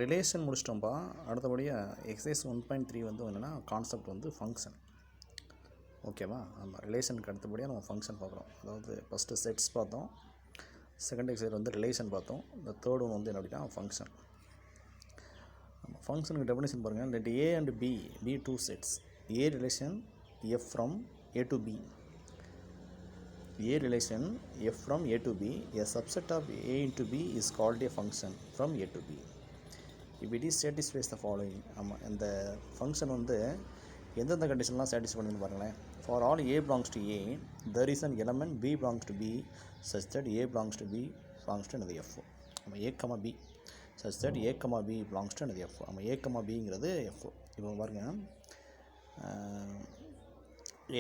Relation முடிச்சிட்டோம்ப்பா. அடுத்தபடியாக exercise 1.3 வந்து என்னென்னா கான்செப்ட் வந்து ஃபங்க்ஷன். ஓகேவா? ஆமாம், ரிலேஷனுக்கு அடுத்தபடியாக நம்ம ஃபங்க்ஷன் பார்க்குறோம். அதாவது ஃபஸ்ட்டு செட்ஸ் பார்த்தோம், செகண்ட் எக்ஸசைஸ் வந்து ரிலேஷன் பார்த்தோம், இந்த தேர்ட் ஒன் வந்து என்ன அப்படின்னா ஃபங்க்ஷன். ஆமாம், ஃபங்க்ஷனுக்கு டெஃபினேஷன் பாருங்கள். Let A and B two sets. A relation f from A to B. A relation f from a to b, a subset of a into b is called a function from a to b if it is satisfies the following. ஆமாம், இந்த function வந்து எந்தெந்த கண்டிஷன்லாம் satisfy பண்ணுன்னு பாருங்களேன். For all a belongs to a, there is an element b belongs to b such that a belongs to b belongs to another f. ஆமாம், a comma b such that a comma b belongs to another f. ஆமாம், a comma bங்கிறது f. இப்போ பாருங்கள்,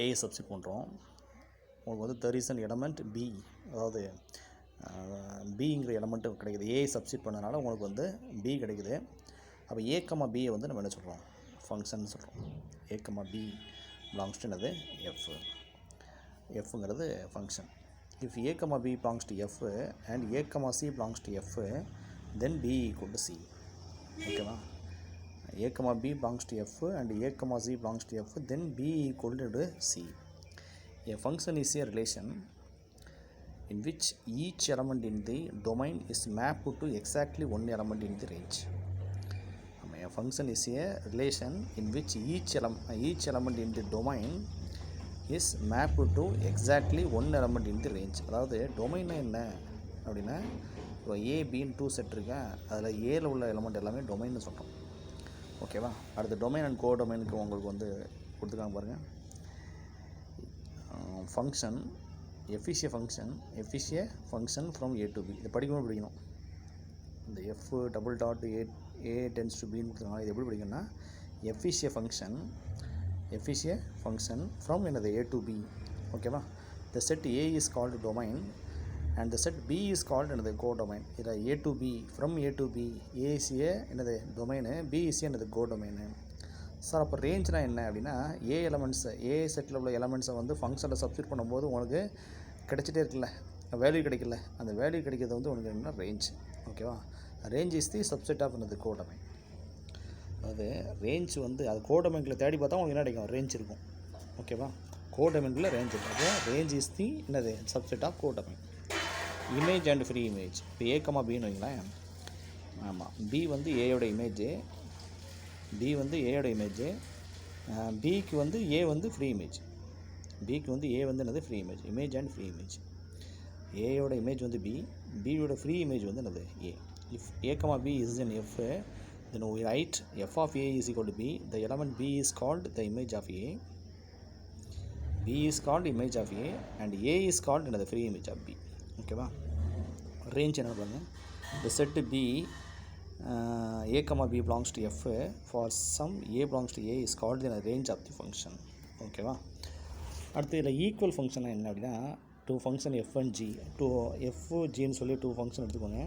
a substitute பண்ணுறோம். உங்களுக்கு வந்து there is an element b, அதாவது பிங்கிற element கிடைக்குது. ஏ சப்ஸ்டிட் பண்ணனால உங்களுக்கு வந்து பி கிடைக்குது. அப்போ ஏ கமா பியை வந்து நம்ம என்ன சொல்கிறோம்? ஃபங்க்ஷன் சொல்கிறோம். A comma B belongs to என்னது? எஃப். எஃப்ங்கிறது function. If A comma B belongs to F and A comma C belongs to F, then B equal to C. ஓகேவா? A comma B belongs to F and A comma C belongs to F, then B equal to C. A function is a relation in which each element in the domain is mapped to exactly one element in the range. A function is a relation in which each element in the domain is mapped to exactly one element in the range. அதாவது domain என்ன அப்படின்னா, இப்போ ஏபின்னு two set இருக்கேன், அதில் ஏல உள்ள element எல்லாமே டொமைன்னு சொல்கிறோம். ஓகேவா? அடுத்த டொமைன் அண்ட் கோ டொமைனுக்கு உங்களுக்கு வந்து கொடுத்துருக்காங்க பாருங்கள். Function f is a function from A to B. இதை படிக்கணும். இந்த f double dot A tends to பின்னு கொடுத்துருக்காங்க. இது எப்படி படிக்கணும்னா, f is a function from என்னது? A to B. ஓகேவா? The set A is called domain and the set B is called என்னது? Codomain. இதில் A to B, from A to B, A is a என்னது? Domain, B is a என்னது? கோ domain. Sir அப்போ ரேஞ்ச்னால் என்ன அப்படின்னா, ஏ எலமெண்ட்ஸை, ஏ settle உள்ள எலமெண்ட்ஸை வந்து ஃபங்க்ஷனில் சப்ஸ்டிட் பண்ணும்போது உங்களுக்கு கிடைச்சிட்டே இருக்குல்ல, வேல்யூ கிடைக்கல, அந்த வேல்யூ கிடைக்கிறது வந்து உனக்கு என்னென்னா ரேஞ்ச். ஓகேவா? Range is the subset of என்னது? கோடமைன். அதாவது ரேஞ்ச் வந்து அது கோடமைனில் தேடி பார்த்தா உங்களுக்கு என்ன கிடைக்கும்? ரேஞ்ச் இருக்கும். ஓகேவா? கோடமைனில் ரேஞ்ச் இருக்கும். அப்போ ரேஞ்ச் இஸ் தி என்னது? Subset of codomain. Image and free image. இப்போ ஏ கமா பின்னு வைங்களேன். ஆமாம், பி வந்து ஏயோட இமேஜு, பி வந்து ஏயோட இமேஜு, பிக்கு வந்து ஏ வந்து ஃப்ரீ இமேஜ். பிக்கு வந்து ஏ வந்து என்னது? Preimage. Image and free image. ஏயோட இமேஜ் வந்து பி, பியோட ஃப்ரீ இமேஜ் வந்து என்னது? A. If A comma B is in f, then we write f of a is equal to b. The element b is called the image of a, b is called image of a and a is called another free image of b. ஓகேவா? Range என்ன பாருங்கள். the set b a comma b belongs to f for some a belongs to a is called the range of the function. ஓகேவா? அடுத்து இதில் equal function என்ன அப்படின்னா, two function f and g, two f ஜின்னு சொல்லி two function எடுத்துக்கோங்க.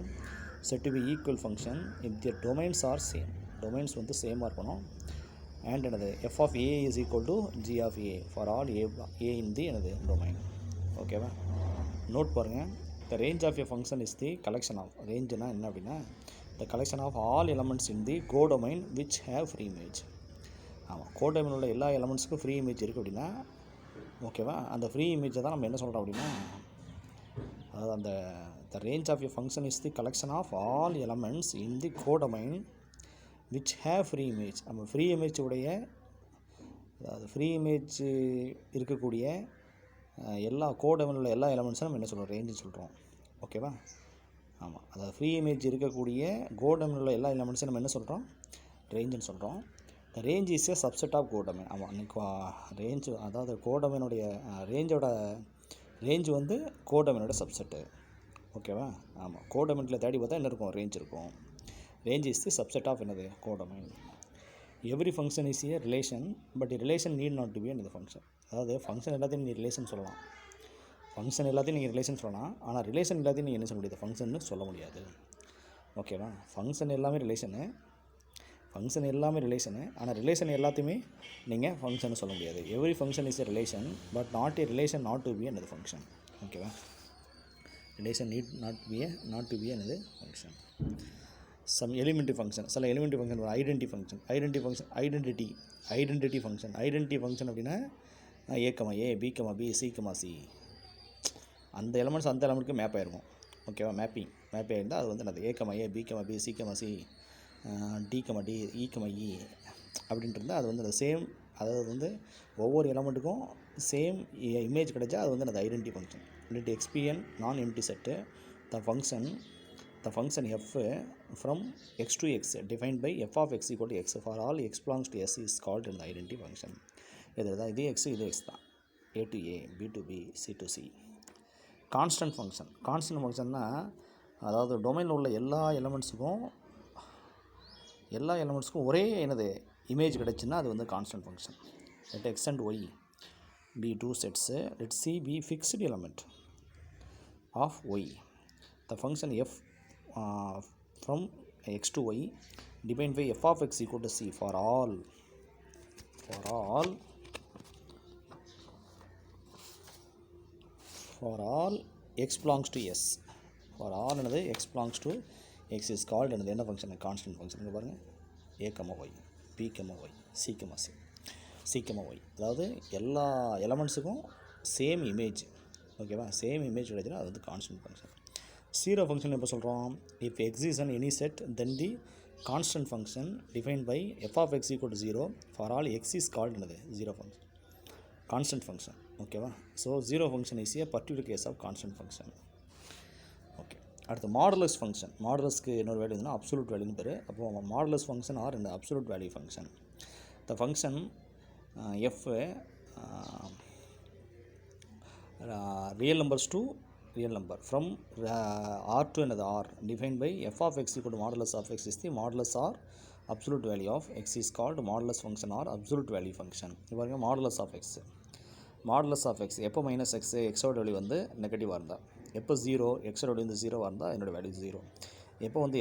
Said to be equal function if the domains are same. Domains வந்து சேமாக இருக்கணும். அண்ட் என்னது? F of a is equal to g of a for all a in the என்னது? Domain. ஓகேவா? Note பாருங்கள். The range of a function is the collection of, ரேஞ்சுனா என்ன அப்படின்னா, the collection of all elements in the codomain which have free image. ஆமாம், கோ domain உள்ள எல்லா எலமெண்ட்ஸுக்கும் free image இருக்குது அப்படின்னா, ஓகேவா, அந்த ஃப்ரீ இமேஜை தான் நம்ம என்ன சொல்கிறோம் அப்படின்னா, அதாவது அந்த the range of a function is the collection of all elements in the codomain which have free image. நம்ம ஃப்ரீ இமேஜ் உடைய, அதாவது ஃப்ரீ இமேஜ் இருக்கக்கூடிய எல்லா கோ டொமைன் உள்ள எல்லா எலமெண்ட்ஸும் நம்ம என்ன சொல்கிறோம்? ரேஞ்சுன்னு சொல்கிறோம். ஓகேவா? ஆமாம், அதாவது ஃப்ரீ இமேஜ் இருக்கக்கூடிய கோ டொமைன் உள்ள எல்லா எலமெண்ட்ஸும் நம்ம என்ன சொல்கிறோம்? ரேஞ்சுன்னு சொல்கிறோம். The range is a subset of codomain. ஆமாம், இன்னைக்கு ரேஞ்சு, அதாவது கோ டொமைனுடைய ரேஞ்சோட ரேஞ்சு வந்து கோ டொமைனோட சப்செட்டு. ஓகேவா? ஆமாம், கோ டொமைனில் தேடி பார்த்தா என்ன இருக்கும்? ரேஞ்ச் இருக்கும். Range is the subset of என்னது? Codomain. Every function is a relation but relation need not to be என்னது? ஃபங்க்ஷன். அதாவது ஃபங்க்ஷன் எல்லாத்தையும் நீங்கள் ரிலேஷன் சொல்லலாம், ஃபங்க்ஷன் எல்லாத்தையும் நீங்கள் ரிலேஷன் சொல்லலாம், ஆனால் ரிலேஷன் எல்லாத்தையும் நீங்கள் என்ன சொல்ல முடியாது? ஃபங்க்ஷன்னு சொல்ல முடியாது. ஓகேவா? ஃபங்க்ஷன் எல்லாமே ரிலேஷனு, ஆனால் ரிலேஷன் எல்லாத்தையுமே நீங்கள் ஃபங்க்ஷன் சொல்ல முடியாது. Every function is a relation but not a relation not to be என்னது? ஃபங்க்ஷன். ஓகேவா? ரிலேஷன் நாட் டு பி என்னது? ஃபங்க்ஷன். சம் எலிமெண்ட்ரி ஃபங்க்ஷன், சில elementary function identity function, identity function அப்படின்னா a comma a, b comma b, c comma c, அந்த elements அந்த எலமெண்ட்டுக்கு map ஆகிருக்கும். ஓகேவா? மேப்பிங் ஆகிருந்தால் அது வந்து என்னது a comma a, b comma b, c comma c, d comma d, e comma e அப்படின்ட்டு இருந்தால் அது வந்து அந்த சேம், அதாவது வந்து ஒவ்வொரு எலமெண்ட்டுக்கும் சேம் இமேஜ் கிடைச்சா அது வந்து அந்த ஐடென்டி ஃபங்க்ஷன். இல்லாட்டி X be an non empty set the function f from x to x defined by f of x equal to x for all x belongs to s is called an identity function. இது x இது x தான், a to a, b to b, c to c. Constant ஃபங்க்ஷன்னா அதாவது டொமைனில் உள்ள எல்லா எலமெண்ட்ஸுக்கும் ஒரே என்னது இமேஜ் கிடைச்சுன்னா அது வந்து constant function. let x and y be two sets, let c be fixed element of y. The function f from x to y defined by f of x equal to c for all x belongs to s. for all another x belongs to x is called another என்ன function? Constant function. இங்கே பாருங்கள், a comma y, b comma y, c comma y, அதாவது எல்லா எலமெண்ட்ஸுக்கும் same image. ஓகேவா? Same image கிடைச்சுன்னா அது வந்து கான்ஸ்டன்ட் ஃபங்க்ஷன். ஜீரோ ஃபங்க்ஷன் எப்போ சொல்கிறோம்? if x is an any set then the constant function defined by f of x equal to 0 for all x is called another zero function, constant function. ஓகேவா? So zero function is a particular case of constant function. Okay, அடுத்து modulus function. மாடுலஸ்க்கு இன்னொரு value இருந்ததுன்னா absolute வேல்யூன்னு பேர். அப்போது modulus function or இந்த absolute value function. The function f real numbers to real number from r to another r defined by f of x equal to modulus of x is the modulus or absolute value of x is called modulus function or absolute value function. இவங்க modulus of x எப்போ minus X, எக்ஸோட value வந்து நெகட்டிவாக இருந்தால், எப்போ zero, எக்ஸோட value வந்து ஜீரோவாக இருந்தால் என்னோடய வேல்யூ ஜீரோ, எப்போ வந்து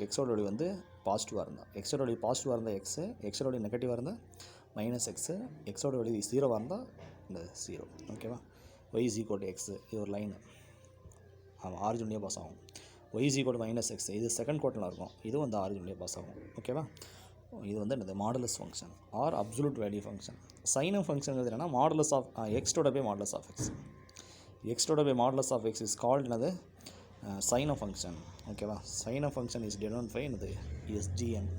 எக்ஸோட வேல்யூ வந்து பாசிட்டிவாக இருந்தால், எக்ஸோட வேல்யூ பாசிட்டிவாக இருந்தால் எக்ஸோட வேல்யூ நெகட்டிவாக இருந்தால் மைனஸ் எக்ஸோட வேல்யூ ஜீரோவாக இருந்தால் இந்த ஜீரோ. ஓகேவா? y is equal to x, இது ஒரு லைனு, ஆமாம் ஆரிஜின்லேயே பாஸ் ஆகும். y is equal to minus X, இது செகண்ட் குவார்ட்டரில் இருக்கும், இதுவும் வந்து ஆரிஜின்லேயே பாஸ் ஆகும். ஓகேவா? இது வந்து என்னது modulus function or absolute value function. Signum function என்னன்னா மாடுலஸ் ஆஃப் எக்ஸோட by modulus of x is called என்னது சைனம் ஃபங்க்ஷன். ஓகேவா? Signum function is denoted by என்னது எஸ்ஜிஎன்.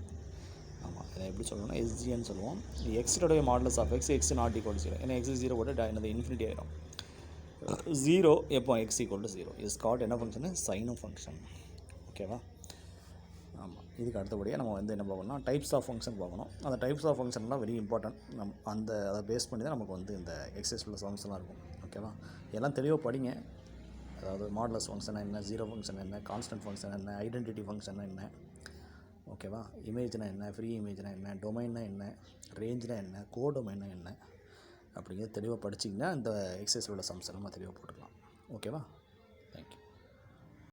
ஆமாம், இதை எப்படி சொல்லணும்னா எஸ்ஜிஎன் சொல்லுவோம். எக்ஸோட by modulus of x not equal 0, ஏன்னா எக்ஸ் 0 போட்டு என்னது இன்ஃபினிட்டி ஆகிடும். 0 எப்போ x equal to 0 is called என்ன ஃபங்க்ஷனு? சைனம் ஃபங்க்ஷன். ஓகேவா? ஆமாம், இதுக்கு அடுத்தபடியாக நம்ம வந்து என்ன பார்க்கணும்னா டைப்ஸ் ஆஃப் ஃபங்க்ஷன் பார்க்கணும். அந்த டைப்ஸ் ஆஃப் ஃபங்க்ஷன்லாம் வெரி இம்பார்ட்டன்ட். அதை பேஸ் பண்ணி தான் நமக்கு வந்து இந்த எக்ஸசைஸ் உள்ள ஃபங்க்ஷன்லாம் இருக்கும். ஓகேவா? எல்லாம் தெளிவாக படிங்க. அதாவது மாடுலஸ் ஃபங்க்ஷன் என்ன, ஜீரோ ஃபங்க்ஷன் என்ன, கான்ஸ்டன்ட் ஃபங்க்ஷன் என்ன, ஐடென்டிட்டி ஃபங்க்ஷன் என்ன, ஓகேவா, இமேஜ்னா என்ன, ஃப்ரீ இமேஜ்னா என்ன, டொமைன்னா என்ன, ரேஞ்ச்னா என்ன, கோடொமைன்னா என்ன அப்படிங்கிறது தெளிவாக படிச்சிங்கன்னா இந்த எக்ஸசைஸில் உள்ள சம்ஸ் எல்லாம் தெளிவாக போட்டுக்கலாம். ஓகேவா?